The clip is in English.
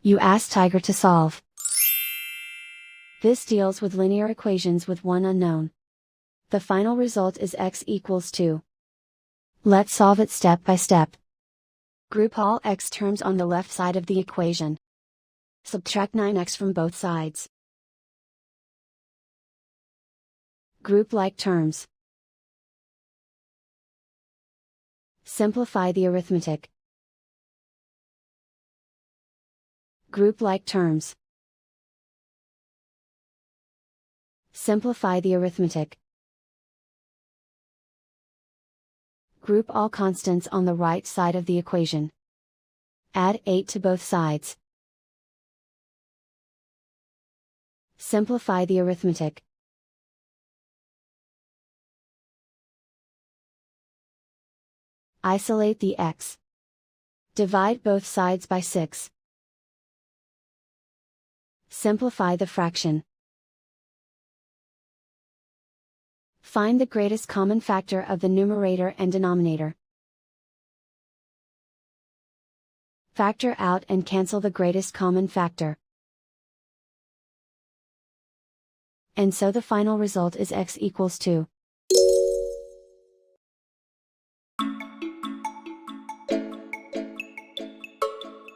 You ask Tiger to solve. This deals with linear equations with one unknown. The final result is x equals 2. Let's solve it step by step. Group all x terms on the left side of the equation. Subtract 9x from both sides. Group like terms. Simplify the arithmetic. Group like terms. Simplify the arithmetic. Group all constants on the right side of the equation. Add 8 to both sides. Simplify the arithmetic. Isolate the x. Divide both sides by 6. Simplify the fraction. Find the greatest common factor of the numerator and denominator. Factor out and cancel the greatest common factor. And so the final result is x equals 2.